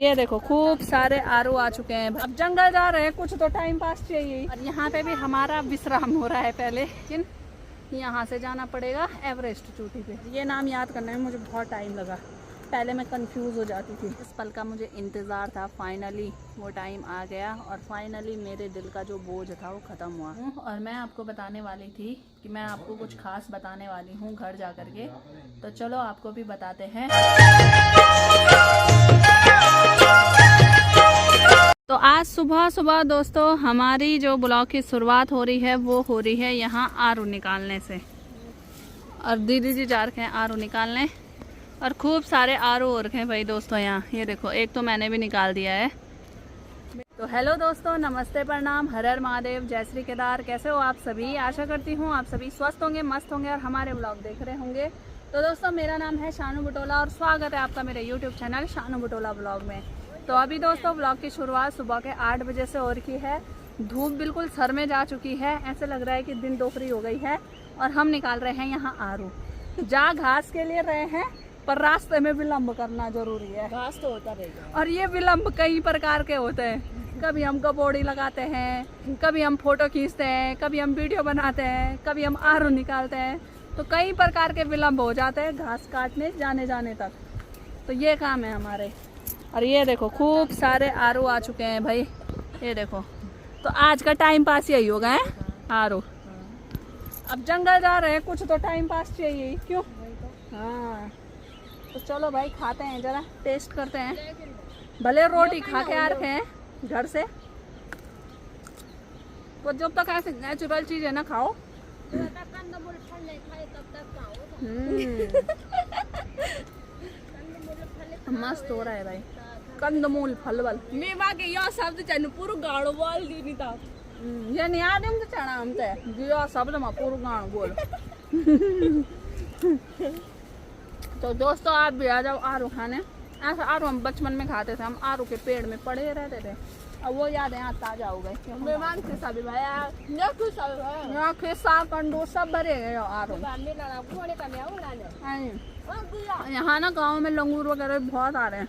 ये देखो खूब सारे आरू आ चुके हैं। अब जंगल जा रहे हैं, कुछ तो टाइम पास चाहिए। और यहाँ पे भी हमारा विश्राम हो रहा है पहले, लेकिन यहाँ से जाना पड़ेगा एवरेस्ट चोटी पे। ये नाम याद करने में मुझे बहुत टाइम लगा, पहले मैं कंफ्यूज हो जाती थी। इस पल का मुझे इंतज़ार था, फाइनली वो टाइम आ गया और फाइनली मेरे दिल का जो बोझ था वो ख़त्म हुआ। और मैं आपको बताने वाली थी कि मैं आपको कुछ खास बताने वाली हूँ घर जा कर के, तो चलो आपको भी बताते हैं। तो आज सुबह सुबह दोस्तों हमारी जो ब्लॉग की शुरुआत हो रही है वो हो रही है यहाँ आरू निकालने से। और दीदी जी जा रखे हैं आरू निकालने, और खूब सारे आरू और हैं भाई दोस्तों यहाँ। ये देखो एक तो मैंने भी निकाल दिया है। तो हेलो दोस्तों, नमस्ते, प्रणाम, हर हर महादेव, जय श्री केदार। कैसे हो आप सभी? आशा करती हूँ आप सभी स्वस्थ होंगे, मस्त होंगे और हमारे ब्लॉग देख रहे होंगे। तो दोस्तों मेरा नाम है शानू बुटोला और स्वागत है आपका मेरे YouTube channel Shanu Butola blog में। तो अभी दोस्तों ब्लॉग की शुरुआत सुबह के 8 बजे से हो रही है। धूप बिल्कुल सर में जा चुकी है, ऐसे लग रहा है कि दिन दोपहरी हो गई है। और हम निकाल रहे हैं यहाँ आरू। जा घास के लिए रहे हैं, पर रास्ते में विलम्ब करना जरूरी है। घास तो होता रहेगा और ये विलम्ब कई प्रकार के होते हैं। कभी हम कपौड़ी लगाते हैं, कभी हम फोटो खींचते हैं, कभी हम वीडियो बनाते हैं, कभी हम आरू निकालते हैं। तो कई प्रकार के विलम्ब हो जाते हैं घास काटने जाने तक। तो ये काम है हमारे। और ये देखो खूब सारे आरू आ चुके हैं भाई, ये देखो। तो आज का टाइम पास यही होगा है आरू। अब जंगल जा रहे हैं, कुछ तो टाइम पास चाहिए, क्यों? हाँ तो चलो भाई खाते हैं, जरा टेस्ट करते हैं। भले रोटी खा के आ रखे हैं घर से, तो जब तक ऐसे नेचुरल चीजें ना खाओ। मस्त हो रहा है भाई कंदमूल फलवल। मेवा के यो शब्द चन पूरा गाड़ो बोल दी नहीं था। ये नहीं आदे हम तो चना हम ते यो शब्द में पूरा गाड़ो बोल। तो दोस्तों आप भी आ जाओ आरू खाने। ऐसा आरू हम बचपन में खाते थे, हम आरू के पेड़ में पड़े रहते थे। अब वो यादें यहाँ ताजा हो गई। मेहमान के सभी भाई यहाँ खिस्सा कंडू सब भरे गए आरू। यहाँ ना गांव में लंगूर वगैरह बहुत आ रहे हैं,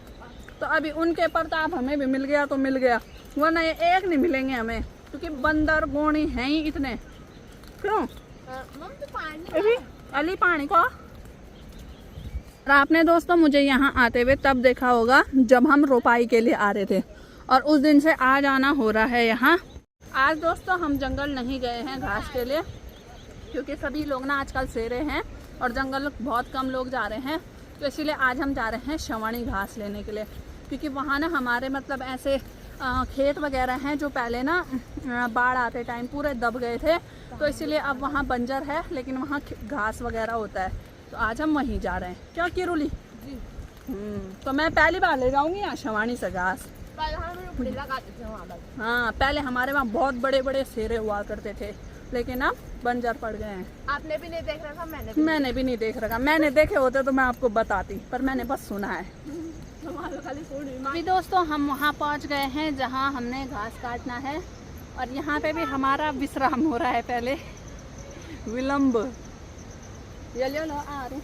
तो अभी उनके प्रताप हमें भी मिल गया तो मिल गया, वरना ये एक नहीं मिलेंगे हमें, क्योंकि बंदर गोणी हैं ही इतने। क्यों अली पानी को। और आपने दोस्तों मुझे यहाँ आते हुए तब देखा होगा जब हम रोपाई के लिए आ रहे थे, और उस दिन से आज आना हो रहा है यहाँ। आज दोस्तों हम जंगल नहीं गए हैं घास के लिए, क्योंकि सभी लोग ना आजकल सेरे हैं और जंगल बहुत कम लोग जा रहे हैं। तो इसीलिए आज हम जा रहे हैं शवानी घास लेने के लिए, क्योंकि वहाँ ना हमारे मतलब ऐसे खेत वगैरह हैं जो पहले ना बाढ़ आते टाइम पूरे दब गए थे। तो इसीलिए अब वहाँ बंजर है, लेकिन वहाँ घास वगैरह होता है। तो आज हम वहीं जा रहे हैं। क्या किरुली जी? तो मैं पहली बार ले जाऊंगी यहाँ शवानी से घास। हाँ पहले हमारे वहाँ बहुत बड़े बड़े सेरे हुआ करते थे, लेकिन अब बंजर पड़ गए हैं। आपने भी नहीं देख रखा? मैंने भी नहीं देख रखा। मैंने देखे होते तो मैं आपको बताती, पर मैंने बस सुना है। अभी दोस्तों हम वहाँ पहुँच गए हैं जहाँ हमने घास काटना है, और यहाँ पे भी हमारा विश्राम हो रहा है पहले, विलम्ब। ये लो आरू,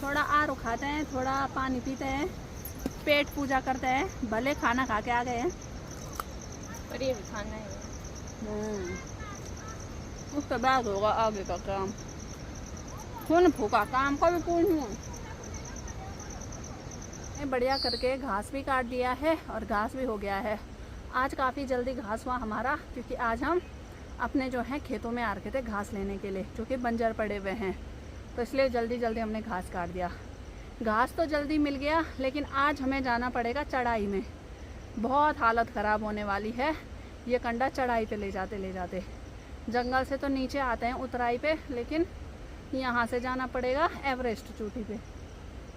थोड़ा आरू खाते हैं, थोड़ा पानी पीते हैं, पेट पूजा करते हैं। भले खाना खा के आ गए हैं, पर ये भी खाना है। उसके बाद होगा आगे का काम। खून फूका काम का भी पूर्ण हुआ। बढ़िया करके घास भी काट दिया है और घास भी हो गया है। आज काफ़ी जल्दी घास हुआ हमारा, क्योंकि आज हम अपने जो है खेतों में आ रखे थे घास लेने के लिए, जो कि बंजर पड़े हुए हैं। तो इसलिए जल्दी जल्दी हमने घास काट दिया। घास तो जल्दी मिल गया, लेकिन आज हमें जाना पड़ेगा चढ़ाई में। बहुत हालत ख़राब होने वाली है। ये कंडा चढ़ाई पे ले जाते जंगल से तो नीचे आते हैं उतराई पे, लेकिन यहाँ से जाना पड़ेगा एवरेस्ट चोटी पे।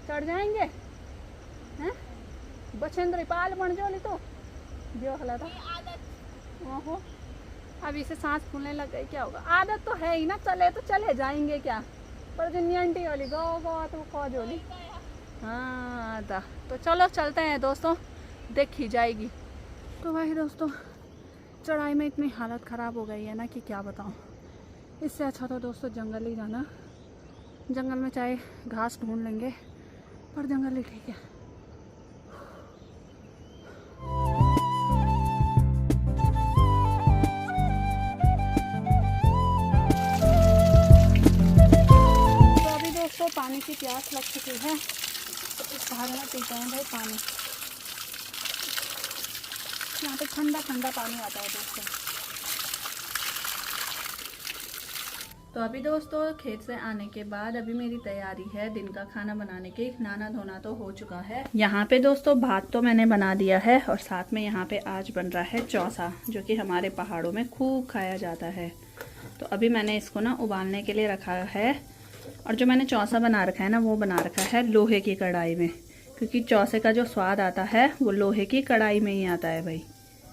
चढ़ जाएंगे हैं? बछेंद्री पाल बन जोली तो जो हला था। ओहो अभी से सांस फूलने लग गई, क्या होगा? आदत तो है ही ना, चले तो चले जाएंगे क्या, पर जो नियंटी वाली गो तो कौ जोली। हाँ तो चलो चलते हैं दोस्तों, देखी जाएगी। तो भाई दोस्तों चढ़ाई में इतनी हालत ख़राब हो गई है ना कि क्या बताऊँ। इससे अच्छा तो दोस्तों जंगल ही जाना। जंगल में चाहे घास ढूंढ लेंगे, पर जंगल ही ठीक है। पानी की प्यास लग चुकी है, तो इस भाग में पीते हैं भाई पानी। यहाँ पे ठंडा ठंडा पानी आता है दोस्तों। तो अभी दोस्तों खेत से आने के बाद अभी मेरी तैयारी है दिन का खाना बनाने की। नहाना धोना तो हो चुका है। यहाँ पे दोस्तों भात तो मैंने बना दिया है और साथ में यहाँ पे आज बन रहा है चौसा, जो कि हमारे पहाड़ों में खूब खाया जाता है। तो अभी मैंने इसको ना उबालने के लिए रखा है। और जो मैंने चौसा बना रखा है ना, वो बना रखा है लोहे की कढ़ाई में, क्योंकि चौसे का जो स्वाद आता है वो लोहे की कढ़ाई में ही आता है भाई।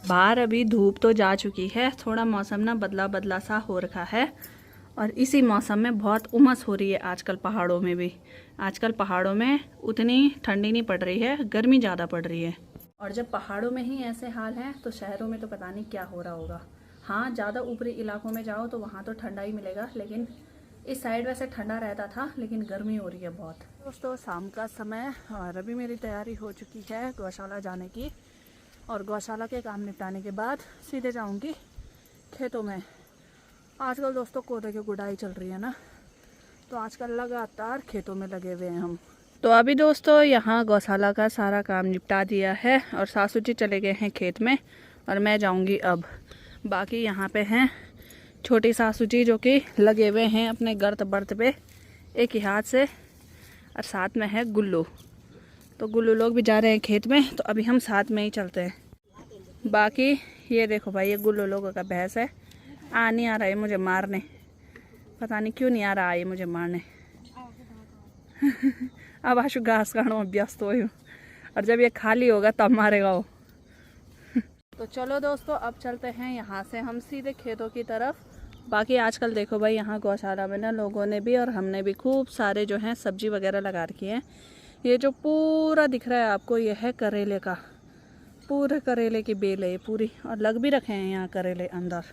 बाहर अभी धूप तो जा चुकी है, थोड़ा मौसम ना बदला बदला सा हो रखा है और इसी मौसम में बहुत उमस हो रही है आजकल पहाड़ों में भी। आजकल पहाड़ों में उतनी ठंडी नहीं पड़ रही है, गर्मी ज़्यादा पड़ रही है। और जब पहाड़ों में ही ऐसे हाल हैं तो शहरों में तो पता नहीं क्या हो रहा होगा। हाँ, ज़्यादा ऊपरी इलाकों में जाओ तो वहाँ तो ठंडा ही मिलेगा, लेकिन इस साइड वैसे ठंडा रहता था, लेकिन गर्मी हो रही है बहुत। दोस्तों शाम का समय और अभी मेरी तैयारी हो चुकी है गौशाला जाने की। और गौशाला के काम निपटाने के बाद सीधे जाऊँगी खेतों में। आजकल दोस्तों कोदे की गुड़ाई चल रही है ना, तो आजकल लगातार खेतों में लगे हुए हैं हम। तो अभी दोस्तों यहाँ गौशाला का सारा काम निपटा दिया है और सासू जी चले गए हैं खेत में और मैं जाऊँगी अब। बाकी यहाँ पे हैं छोटी सासू जी जो कि लगे हुए हैं अपने गर्त बर्त पे एक ही हाथ से, और साथ में है गुल्लू। तो गुल्लू लोग भी जा रहे हैं खेत में, तो अभी हम साथ में ही चलते हैं। बाकी ये देखो भाई, ये गुल्लू लोगों का भैंस है। नहीं आ रहा है मुझे मारने, पता नहीं क्यों नहीं आ रहा है मुझे मारने। अब आशु घास काटने में व्यस्त हो, और जब ये खाली होगा तब मारेगा वो। तो चलो दोस्तों अब चलते हैं यहाँ से हम सीधे खेतों की तरफ। बाकी आजकल देखो भाई यहाँ गौशाला में ना लोगों ने भी और हमने भी खूब सारे जो हैं सब्जी वगैरह लगा रखी है। ये जो पूरा दिख रहा है आपको, ये है करेले का, पूरे करेले की बेल है ये पूरी, और लग भी रखे हैं यहाँ करेले अंदर।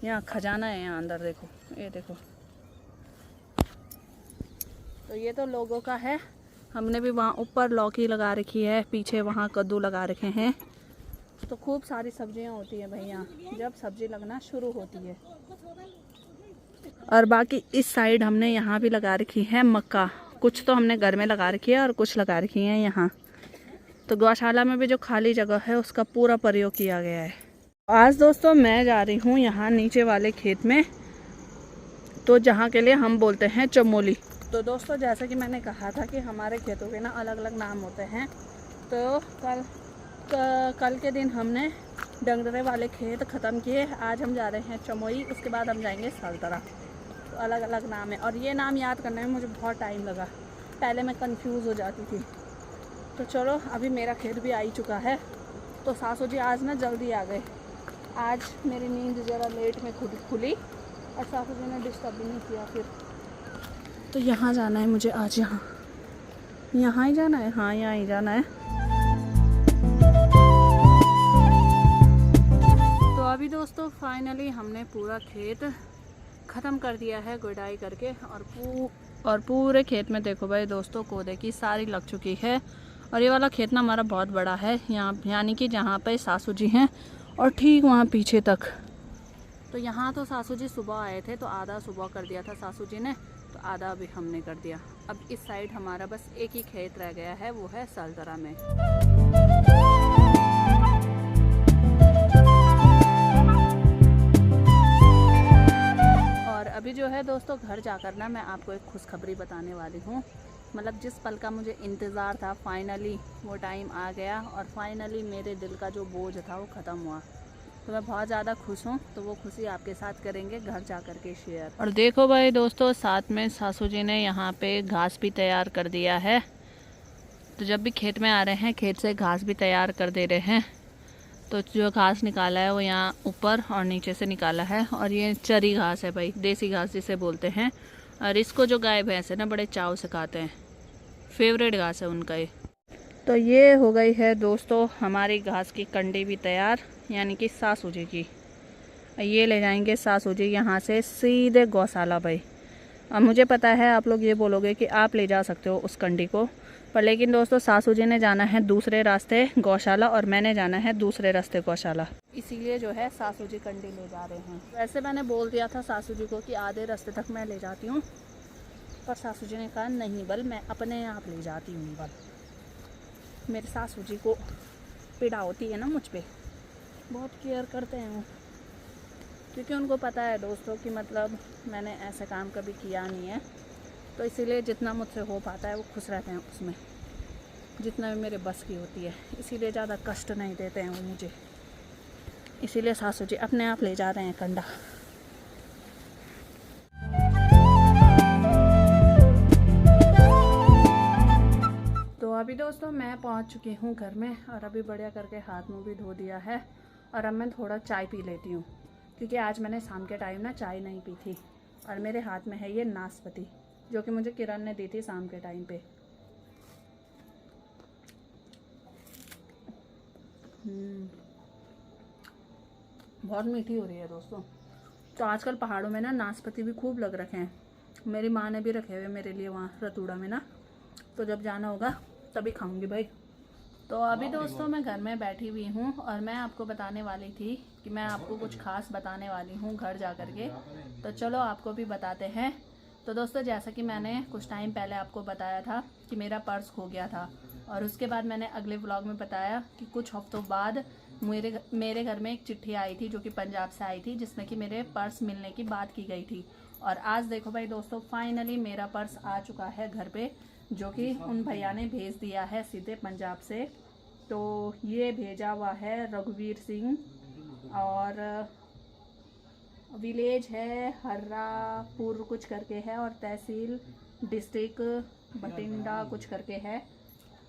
यहाँ खजाना है यहाँ अंदर, देखो ये देखो। तो ये तो लोगों का है। हमने भी वहाँ ऊपर लौकी लगा रखी है, पीछे वहाँ कद्दू लगा रखे हैं। तो खूब सारी सब्जियाँ होती है भाई यहाँ, जब सब्जी लगना शुरू होती है। और बाकी इस साइड हमने यहाँ भी लगा रखी है मक्का। कुछ तो हमने घर में लगा रखी है और कुछ लगा रखी है यहाँ। तो गौशाला में भी जो खाली जगह है उसका पूरा प्रयोग किया गया है। आज दोस्तों मैं जा रही हूँ यहाँ नीचे वाले खेत में, तो जहाँ के लिए हम बोलते हैं चमोली। तो दोस्तों जैसा कि मैंने कहा था कि हमारे खेतों के ना अलग अलग नाम होते हैं। तो कल के दिन हमने डंगरे वाले खेत ख़त्म किए, आज हम जा रहे हैं चमोई, उसके बाद हम जाएंगे सालतरा। तो अलग अलग नाम है और ये नाम याद करने में मुझे बहुत टाइम लगा, पहले मैं कंफ्यूज हो जाती थी। तो चलो अभी मेरा खेत भी आ ही चुका है। तो सासू जी आज ना जल्दी आ गए। आज मेरी नींद ज़रा लेट में खुली और सासू जी ने डिस्टर्ब भी नहीं किया। फिर तो यहाँ जाना है मुझे आज, यहाँ ही जाना है। हाँ यहाँ ही जाना है। तो अभी दोस्तों फाइनली हमने पूरा खेत ख़त्म कर दिया है गुड़ाई करके, और पूरे खेत में देखो भाई दोस्तों कोदे की सारी लग चुकी है। और ये वाला खेत ना हमारा बहुत बड़ा है, यहाँ यानी कि जहाँ पे सासू जी हैं और ठीक वहाँ पीछे तक। तो यहाँ तो सासू जी सुबह आए थे, तो आधा सुबह कर दिया था सासू जी ने, तो आधा अभी हमने कर दिया। अब इस साइड हमारा बस एक ही खेत रह गया है, वो है सालतरा में। और अभी जो है दोस्तों घर जाकर ना मैं आपको एक खुशखबरी बताने वाली हूँ। मतलब जिस पल का मुझे इंतज़ार था, फाइनली वो टाइम आ गया और फाइनली मेरे दिल का जो बोझ था वो ख़त्म हुआ। तो मैं बहुत ज़्यादा खुश हूँ। तो वो खुशी आपके साथ करेंगे घर जा कर के शेयर। और देखो भाई दोस्तों साथ में सासू जी ने यहाँ पे घास भी तैयार कर दिया है। तो जब भी खेत में आ रहे हैं खेत से घास भी तैयार कर दे रहे हैं। तो जो घास निकाला है वो यहाँ ऊपर और नीचे से निकाला है, और ये चरी घास है भाई, देसी घास जिसे बोलते हैं। और इसको जो गाय भैंस है ना बड़े चाव से खाते हैं, फेवरेट घास है उनका ये। तो ये हो गई है दोस्तों हमारी घास की कंडी भी तैयार, यानी कि सासू जी की। ये ले जाएंगे सासू जी यहाँ से सीधे गौशाला भाई। अब मुझे पता है आप लोग ये बोलोगे कि आप ले जा सकते हो उस कंडी को, पर लेकिन दोस्तों सासू जी ने जाना है दूसरे रास्ते गौशाला और मैंने जाना है दूसरे रास्ते गौशाला, इसीलिए जो है सासू जी कंडी ले जा रहे हैं। वैसे मैंने बोल दिया था सासू जी को कि आधे रास्ते तक मैं ले जाती हूँ, पर सासू जी ने कहा नहीं बल, मैं अपने आप ले जाती हूँ बल। मेरे सासू जी को पीड़ा होती है ना मुझ पे, बहुत केयर करते हैं वो, क्योंकि उनको पता है दोस्तों कि मतलब मैंने ऐसे काम कभी किया नहीं है, तो इसीलिए जितना मुझसे हो पाता है वो खुश रहते हैं उसमें, जितना भी मेरे बस की होती है, इसीलिए ज़्यादा कष्ट नहीं देते हैं वो मुझे। इसीलिए सासू जी अपने आप ले जा रहे हैं कंडा। तो अभी दोस्तों मैं पहुंच चुकी हूँ घर में, और अभी बढ़िया करके हाथ मुँह भी धो दिया है, और अब मैं थोड़ा चाय पी लेती हूँ, क्योंकि आज मैंने शाम के टाइम ना चाय नहीं पी थी। और मेरे हाथ में है ये नाशपाती, जो कि मुझे किरण ने दी थी शाम के टाइम पे। बहुत मीठी हो रही है दोस्तों। तो आजकल पहाड़ों में ना नाशपाती भी खूब लग रखे हैं, मेरी माँ ने भी रखे हुए मेरे लिए वहाँ रतूड़ा में ना, तो जब जाना होगा तभी खाऊंगी भाई। तो अभी दोस्तों मैं घर में बैठी हुई हूँ, और मैं आपको बताने वाली थी कि मैं आपको कुछ खास बताने वाली हूँ घर जा कर के, तो चलो आपको भी बताते हैं। तो दोस्तों जैसा कि मैंने कुछ टाइम पहले आपको बताया था कि मेरा पर्स खो गया था, और उसके बाद मैंने अगले व्लॉग में बताया कि कुछ हफ्तों बाद मेरे घर में एक चिट्ठी आई थी, जो कि पंजाब से आई थी, जिसमें कि मेरे पर्स मिलने की बात की गई थी। और आज देखो भाई दोस्तों, फाइनली मेरा पर्स आ चुका है घर पे, जो कि उन भैया ने भेज दिया है सीधे पंजाब से। तो ये भेजा हुआ है रघुवीर सिंह, और विलेज है हर्रापुर कुछ करके है, और तहसील डिस्ट्रिक्ट बठिंडा कुछ करके है।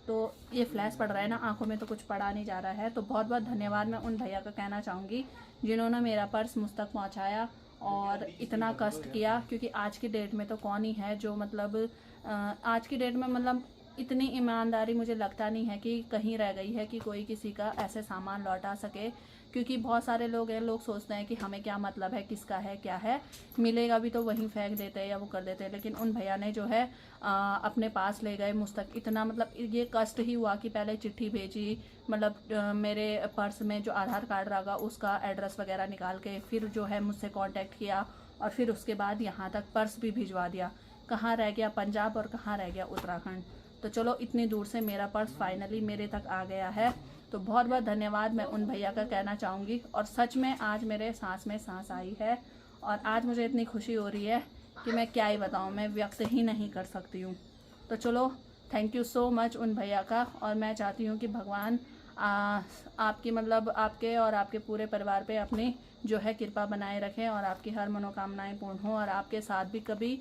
तो ये फ्लैश पड़ रहा है ना आंखों में, तो कुछ पड़ा नहीं जा रहा है। तो बहुत बहुत धन्यवाद मैं उन भैया का कहना चाहूँगी जिन्होंने मेरा पर्स मुझ तक पहुँचाया और इतना कष्ट किया, क्योंकि आज की डेट में तो कौन ही है जो मतलब आज की डेट में मतलब इतनी ईमानदारी मुझे लगता नहीं है कि कहीं रह गई है कि कोई किसी का ऐसे सामान लौटा सके। क्योंकि बहुत सारे लोग हैं, लोग सोचते हैं कि हमें क्या मतलब है, किसका है क्या है, मिलेगा भी तो वहीं फेंक देते हैं या वो कर देते हैं। लेकिन उन भैया ने जो है अपने पास ले गए मुझ तक। इतना मतलब ये कष्ट ही हुआ कि पहले चिट्ठी भेजी, मतलब मेरे पर्स में जो आधार कार्ड रहा उसका एड्रेस वगैरह निकाल के, फिर जो है मुझसे कांटेक्ट किया, और फिर उसके बाद यहाँ तक पर्स भी भिजवा दिया। कहाँ रह गया पंजाब और कहाँ रह गया उत्तराखंड। तो चलो इतनी दूर से मेरा पर्स फाइनली मेरे तक आ गया है। तो बहुत बहुत धन्यवाद मैं उन भैया का कहना चाहूँगी। और सच में आज मेरे सांस में सांस आई है, और आज मुझे इतनी खुशी हो रही है कि मैं क्या ही बताऊँ, मैं व्यक्त ही नहीं कर सकती हूँ। तो चलो थैंक यू सो मच उन भैया का। और मैं चाहती हूँ कि भगवान आपकी मतलब आपके और आपके पूरे परिवार पे अपनी जो है कृपा बनाए रखें, और आपकी हर मनोकामनाएं पूर्ण हो, और आपके साथ भी कभी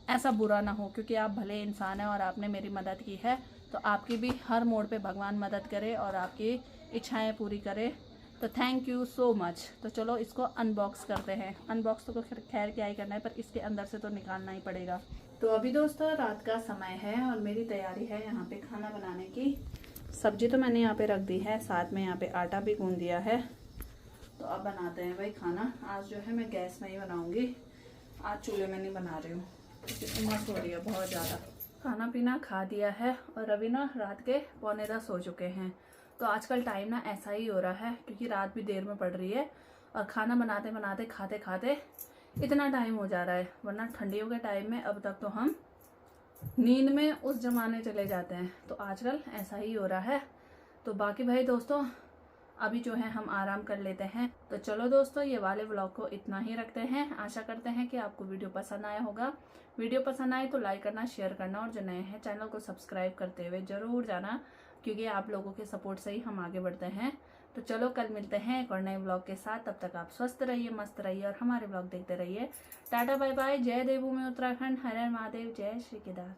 ऐसा बुरा ना हो, क्योंकि आप भले इंसान हैं और आपने मेरी मदद की है। तो आपकी भी हर मोड़ पे भगवान मदद करे और आपकी इच्छाएं पूरी करे। तो थैंक यू सो मच। तो चलो इसको अनबॉक्स करते हैं। अनबॉक्स तो खैर क्या ही करना है, पर इसके अंदर से तो निकालना ही पड़ेगा। तो अभी दोस्तों रात का समय है, और मेरी तैयारी है यहाँ पे खाना बनाने की। सब्जी तो मैंने यहाँ पे रख दी है, साथ में यहाँ पे आटा भी गूंद दिया है। तो अब बनाते हैं भाई खाना। आज जो है मैं गैस में ही बनाऊँगी, आज चूल्हे में नहीं बना रही हूँ, उमस हो रही है बहुत ज़्यादा। खाना पीना खा दिया है, और अभी ना रात के 9:45 हो चुके हैं। तो आजकल टाइम ना ऐसा ही हो रहा है, क्योंकि रात भी देर में पड़ रही है, और खाना बनाते बनाते खाते खाते इतना टाइम हो जा रहा है। वरना ठंडियों के टाइम में अब तक तो हम नींद में उस जमाने चले जाते हैं। तो आजकल ऐसा ही हो रहा है। तो बाकी भाई दोस्तों अभी जो है हम आराम कर लेते हैं। तो चलो दोस्तों ये वाले व्लॉग को इतना ही रखते हैं। आशा करते हैं कि आपको वीडियो पसंद आया होगा। वीडियो पसंद आए तो लाइक करना, शेयर करना, और जो नए हैं चैनल को सब्सक्राइब करते हुए जरूर जाना, क्योंकि आप लोगों के सपोर्ट से ही हम आगे बढ़ते हैं। तो चलो कल मिलते हैं एक और नए व्लॉग के साथ। तब तक आप स्वस्थ रहिए, मस्त रहिए, और हमारे व्लॉग देखते रहिए। Tata bye bye. जय देवभूमि उत्तराखंड, हर हर महादेव, जय श्री केदार।